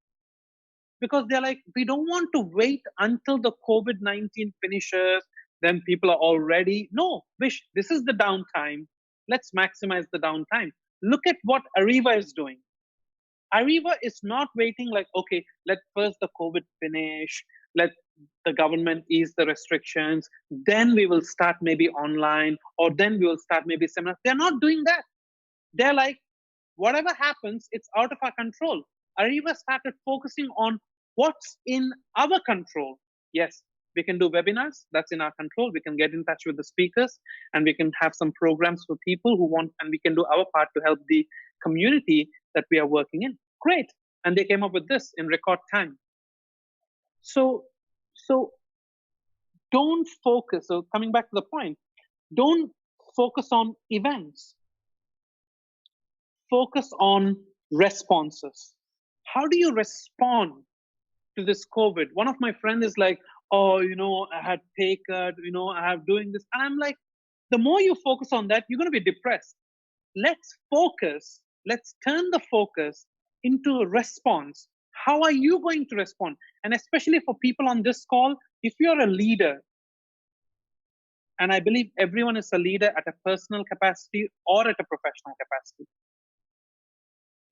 E: Because they're like, we don't want to wait until the COVID-19 finishes, then people are all ready. No, Vish, this is the downtime. Let's maximize the downtime. Look at what Ariva is doing. Ariva is not waiting like, okay, let first the COVID finish, let the government ease the restrictions, then we will start maybe online, or then we will start maybe seminars. They're not doing that. They're like, whatever happens, it's out of our control. Ariva started focusing on what's in our control. Yes, we can do webinars. That's in our control. We can get in touch with the speakers, and we can have some programs for people who want, and we can do our part to help the community that we are working in. Great. And they came up with this in record time. So don't focus. So coming back to the point, don't focus on events. Focus on responses. How do you respond to this COVID? One of my friends is like, oh, I had pay cut, I have doing this. And I'm like, the more you focus on that, you're going to be depressed. Let's focus. Let's turn the focus into a response. How are you going to respond? And especially for people on this call, if you're a leader, and I believe everyone is a leader at a personal capacity or at a professional capacity.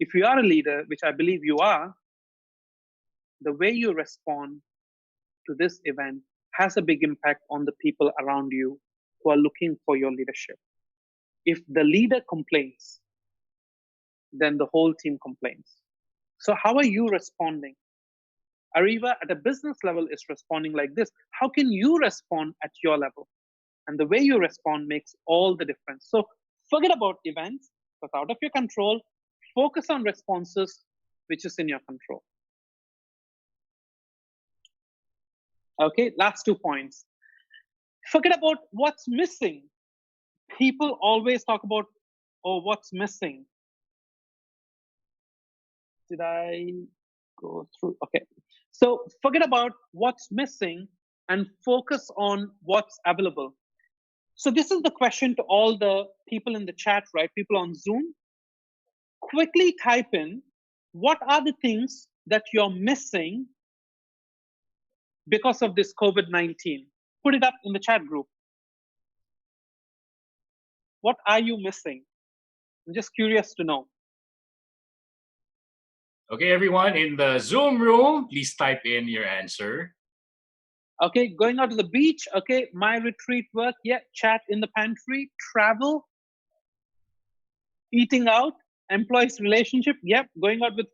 E: if you are a leader, which I believe you are, the way you respond to this event has a big impact on the people around you who are looking for your leadership. If the leader complains, then the whole team complains. So how are you responding? Ariva at a business level is responding like this. How can you respond at your level? And the way you respond makes all the difference. So forget about events that's out of your control. Focus on responses, which is in your control. Okay, last 2 points. Forget about what's missing. People always talk about, oh, what's missing. Did I go through? Okay. So forget about what's missing and focus on what's available. So this is the question to all the people in the chat, right? People on Zoom. Quickly type in, what are the things that you're missing because of this COVID-19? Put it up in the chat group. What are you missing? I'm just curious to know.
D: Okay, everyone in the Zoom room, please type in your answer.
E: Okay, going out to the beach. Okay, my retreat work. Yeah, chat in the pantry. Travel. Eating out. Employees relationship. Yep, going out with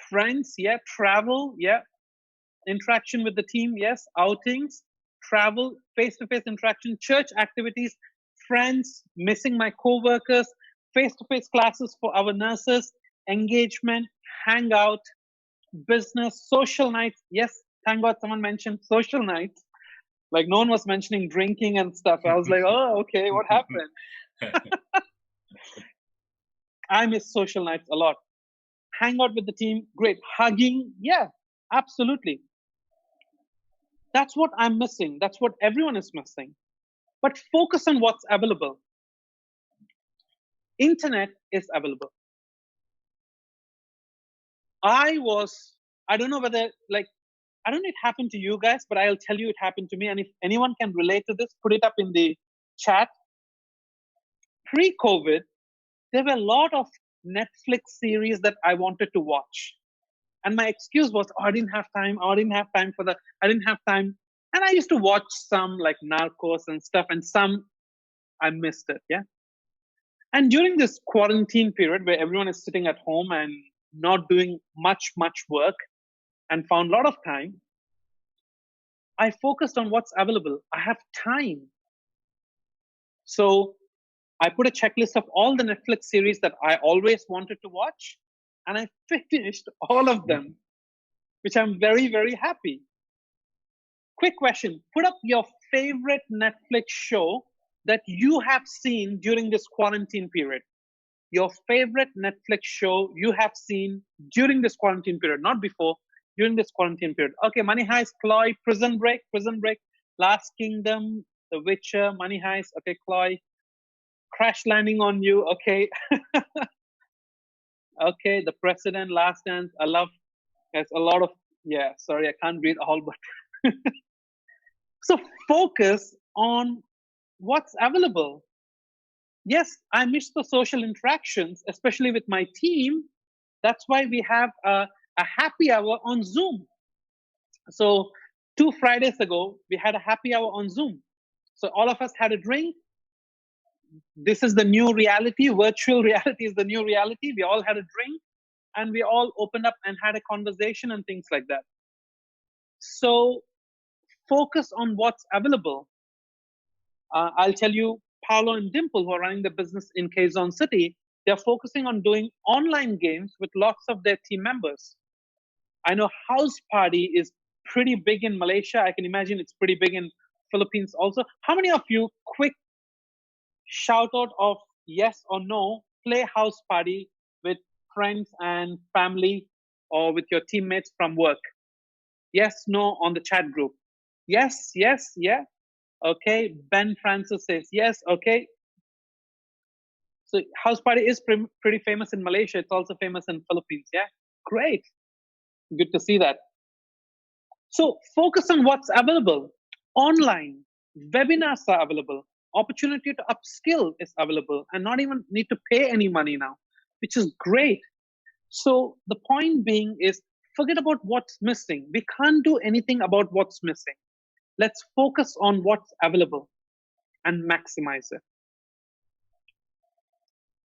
E: friends. Yeah, travel. Yeah, interaction with the team. Yes, outings. Travel, face-to-face interaction. Church activities. Friends. Missing my co-workers. Face-to-face classes for our nurses. Engagement. Hangout. Business. Social nights. Yes, thank God someone mentioned social nights. Like no one was mentioning drinking and stuff. I was like, oh, okay, what happened? I miss social nights a lot. Hang out with the team, great. Hugging, yeah, absolutely. That's what I'm missing. That's what everyone is missing. But focus on what's available. Internet is available. I don't know whether, like, I don't know if it happened to you guys, but I'll tell you it happened to me. And if anyone can relate to this, put it up in the chat. Pre-COVID, there were a lot of Netflix series that I wanted to watch. And my excuse was, oh, I didn't have time. Oh, I didn't have time for that. I didn't have time. And I used to watch some like Narcos and stuff, and some I missed it. Yeah. And during this quarantine period where everyone is sitting at home and not doing much work and found a lot of time, I focused on what's available. I have time. So I put a checklist of all the Netflix series that I always wanted to watch, and I finished all of them, which I'm very, very happy. Quick question. Put up your favorite Netflix show that you have seen during this quarantine period. Your favorite Netflix show you have seen during this quarantine period, not before, during this quarantine period. Okay, Money Heist, Chloe, Prison Break, Last Kingdom, The Witcher, Money Heist, okay, Chloe. Crash Landing on You, okay. Okay, The President, Last Dance, I love, there's a lot of, yeah, sorry, I can't read all, but. So focus on what's available. Yes, I miss the social interactions, especially with my team. That's why we have a happy hour on Zoom. So 2 Fridays ago, we had a happy hour on Zoom. So all of us had a drink. This is the new reality. Virtual reality is the new reality. We all had a drink and we all opened up and had a conversation and things like that. So focus on what's available. I'll tell you, Paolo and Dimple, who are running the business in Quezon City, they're focusing on doing online games with lots of their team members. I know House Party is pretty big in Malaysia. I can imagine it's pretty big in Philippines also. How many of you, quick shout out of yes or no, play House Party with friends and family or with your teammates from work? Yes, no on the chat group. Yes, yes, yeah. Okay, Ben Francis says yes, okay. So House Party is pretty famous in Malaysia. It's also famous in Philippines, yeah? Great. Good to see that. So focus on what's available. Online, webinars are available. Opportunity to upskill is available and not even need to pay any money now, which is great. So the point being is, forget about what's missing. We can't do anything about what's missing. Let's focus on what's available and maximize it.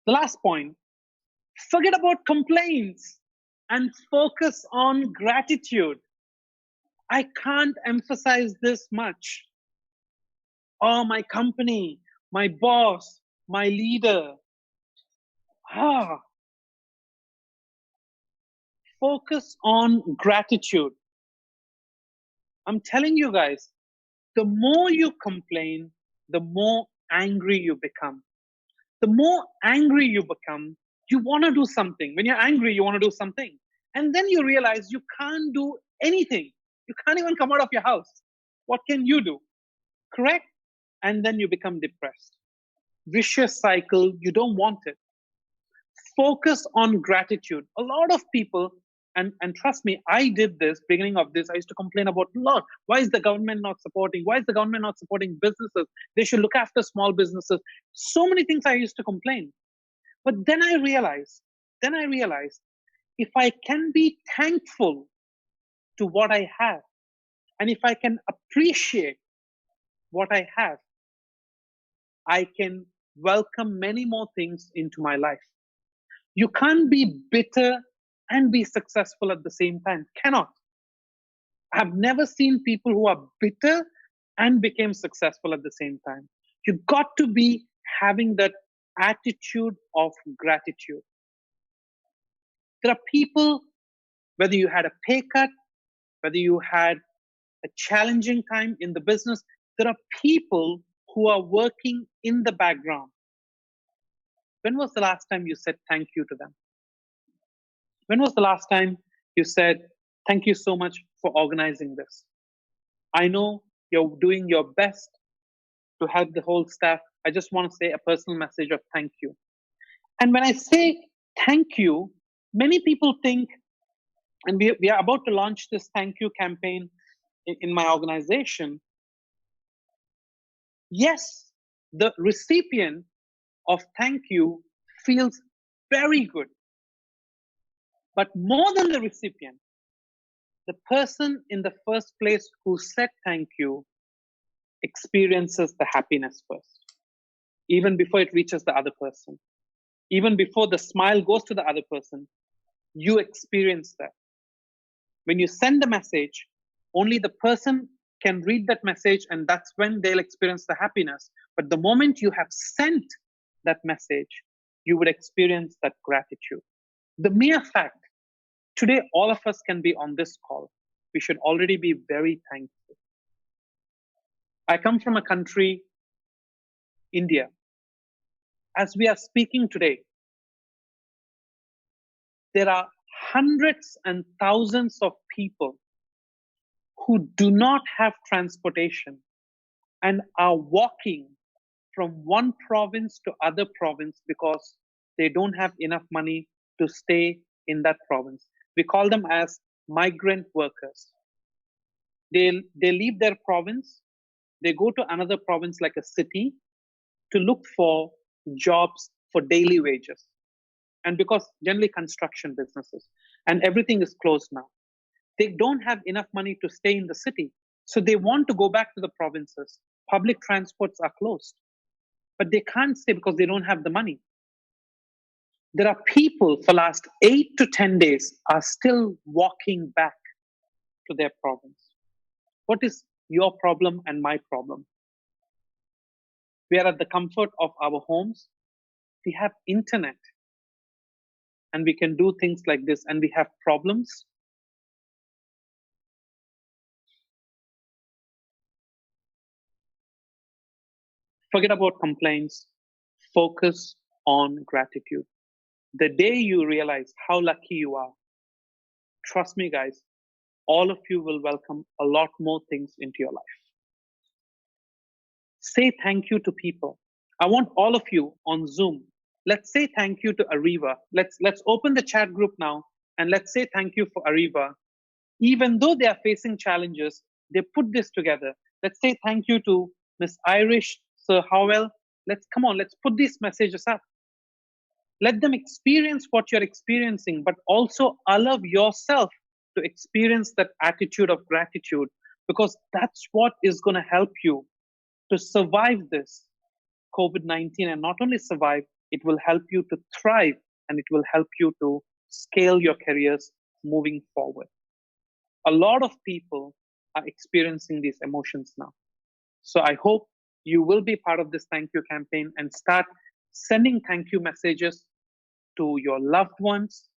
E: The last point, forget about complaints and focus on gratitude. I can't emphasize this much. Oh, my company, my boss, my leader. Focus on gratitude. I'm telling you guys, the more you complain, the more angry you become. The more angry you become, you want to do something. When you're angry, you want to do something. And then you realize you can't do anything. You can't even come out of your house. What can you do? Correct? And then you become depressed. Vicious cycle, you don't want it. Focus on gratitude. A lot of people, and trust me, I did this, beginning of this, I used to complain about a lot. Why is the government not supporting? Why is the government not supporting businesses? They should look after small businesses. So many things I used to complain. But then I realized, if I can be thankful to what I have, and if I can appreciate what I have, I can welcome many more things into my life. You can't be bitter and be successful at the same time. Cannot. I've never seen people who are bitter and became successful at the same time. You got to be having that attitude of gratitude. There are people, whether you had a pay cut, whether you had a challenging time in the business, there are people who are working in the background. When was the last time you said thank you to them? When was the last time you said, thank you so much for organizing this? I know you're doing your best to help the whole staff. I just want to say a personal message of thank you. And when I say thank you, many people think, and we are about to launch this thank you campaign in my organization. Yes, the recipient of thank you feels very good. But more than the recipient, the person in the first place who said thank you experiences the happiness first, even before it reaches the other person. Even before the smile goes to the other person, you experience that. When you send the message, only the person can read that message, and that's when they'll experience the happiness. But the moment you have sent that message, you would experience that gratitude. The mere fact, today all of us can be on this call, we should already be very thankful. I come from a country, India. As we are speaking today, there are hundreds and thousands of people who do not have transportation and are walking from one province to other province because they don't have enough money to stay in that province. We call them as migrant workers. They leave their province, they go to another province like a city to look for jobs for daily wages. And because generally construction businesses, and everything is closed now, they don't have enough money to stay in the city. So they want to go back to the provinces. Public transports are closed, but they can't stay because they don't have the money. There are people for last 8 to 10 days are still walking back to their province. What is your problem and my problem? We are at the comfort of our homes. We have internet and we can do things like this, and we have problems. Forget about complaints. Focus on gratitude. The day you realize how lucky you are, trust me, guys, all of you will welcome a lot more things into your life. Say thank you to people. I want all of you on Zoom. Let's say thank you to Ariva. Let's open the chat group now and let's say thank you for Ariva. Even though they are facing challenges, they put this together. Let's say thank you to Miss Irish, Sir Howell. Let's put these messages up. Let them experience what you're experiencing, but also allow yourself to experience that attitude of gratitude, because that's what is going to help you to survive this COVID-19. And not only survive, it will help you to thrive, and it will help you to scale your careers moving forward. A lot of people are experiencing these emotions now. So I hope you will be part of this thank you campaign and start sending thank you messages to your loved ones,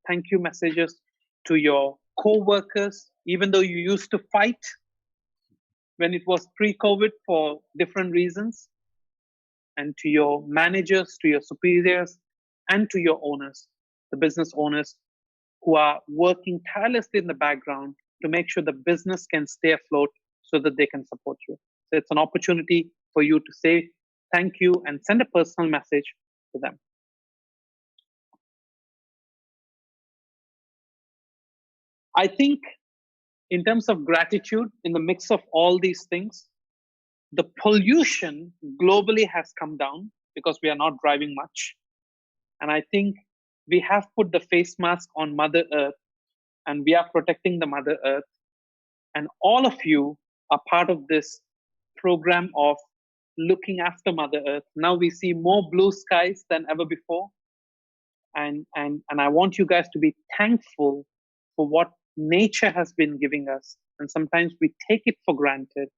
E: thank you messages to your co-workers, even though you used to fight when it was pre-COVID for different reasons, and to your managers, to your superiors, and to your owners, the business owners who are working tirelessly in the background to make sure the business can stay afloat so that they can support you. So it's an opportunity for you to say thank you and send a personal message to them. I think in terms of gratitude, in the mix of all these things, the pollution globally has come down because we are not driving much. And I think we have put the face mask on Mother Earth, and we are protecting the Mother Earth. And all of you are part of this program of looking after Mother Earth. Now we see more blue skies than ever before. And I want you guys to be thankful for what nature has been giving us. And sometimes we take it for granted,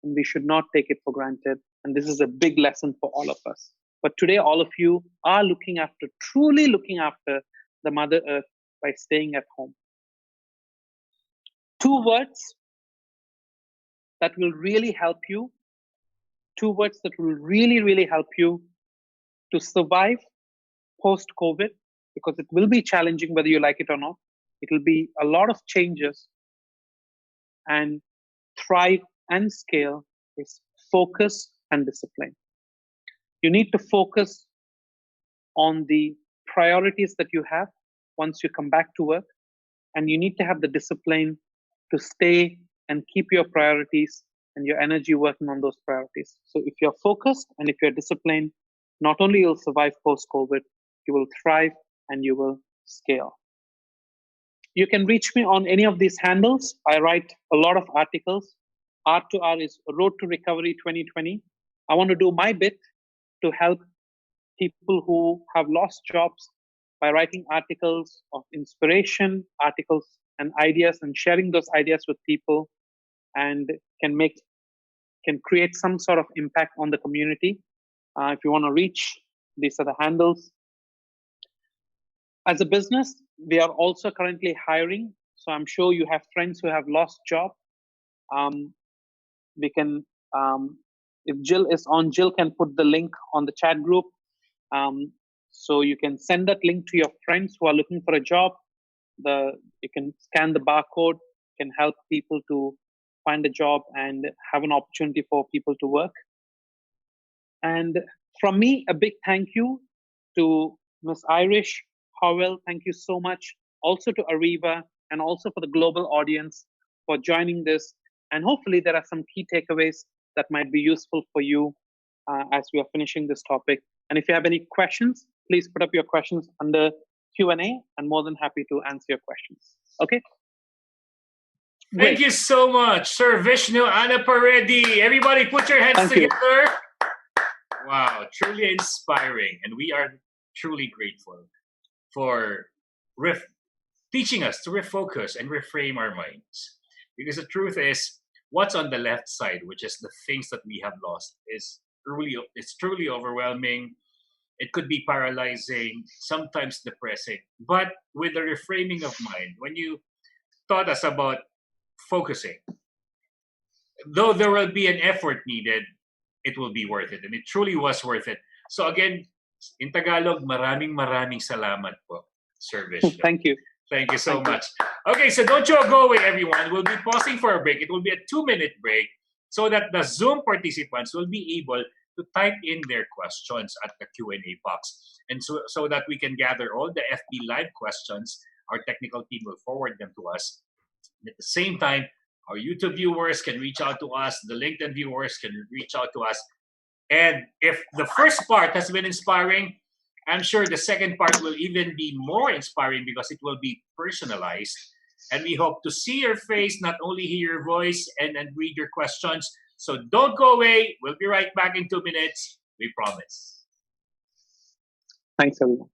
E: and we should not take it for granted. And this is a big lesson for all of us. But today, all of you are looking after, truly looking after the Mother Earth by staying at home. 2 words that will really help you, 2 words that will really, really help you to survive post-COVID, because it will be challenging whether you like it or not. It will be a lot of changes, and thrive and scale is focus and discipline. You need to focus on the priorities that you have once you come back to work, and you need to have the discipline to stay and keep your priorities and your energy working on those priorities. So if you're focused and if you're disciplined, not only you'll survive post-COVID, you will thrive and you will scale. You can reach me on any of these handles. I write a lot of articles. R2R is Road to Recovery 2020. I want to do my bit to help people who have lost jobs by writing articles of inspiration, articles and ideas, and sharing those ideas with people, and can create some sort of impact on the community. If you want to reach, these are the handles. As a business, we are also currently hiring. So I'm sure you have friends who have lost job. We can, if Jill is on, Jill can put the link on the chat group. So you can send that link to your friends who are looking for a job. You can scan the barcode, can help people to find a job and have an opportunity for people to work. And from me, a big thank you to Ms. Irish Howell. Thank you so much. Also to Ariva, and also for the global audience for joining this. And hopefully there are some key takeaways that might be useful for you as we are finishing this topic. And if you have any questions, please put up your questions under Q&A. I'm more than happy to answer your questions. Okay?
D: Thank you so much, Sir Vishnu Annapareddy. Everybody put your hands together. Wow, truly inspiring. And we are truly grateful for teaching us to refocus and reframe our minds. Because the truth is, what's on the left side, which is the things that we have lost, it's truly overwhelming. It could be paralyzing, sometimes depressing. But with the reframing of mind, when you taught us about focusing, though there will be an effort needed, it will be worth it. And it truly was worth it. So again, in Tagalog, maraming salamat po, Sir Vishnu.
E: Thank you.
D: Thank you so much. Okay, so don't you go away, everyone. We'll be pausing for a break. It will be a 2-minute break so that the Zoom participants will be able to type in their questions at the Q&A box. And so that we can gather all the FB Live questions, our technical team will forward them to us. And at the same time, our YouTube viewers can reach out to us. The LinkedIn viewers can reach out to us. And if the first part has been inspiring, I'm sure the second part will even be more inspiring because it will be personalized. And we hope to see your face, not only hear your voice and read your questions. So don't go away. We'll be right back in 2 minutes. We promise.
E: Thanks, everyone.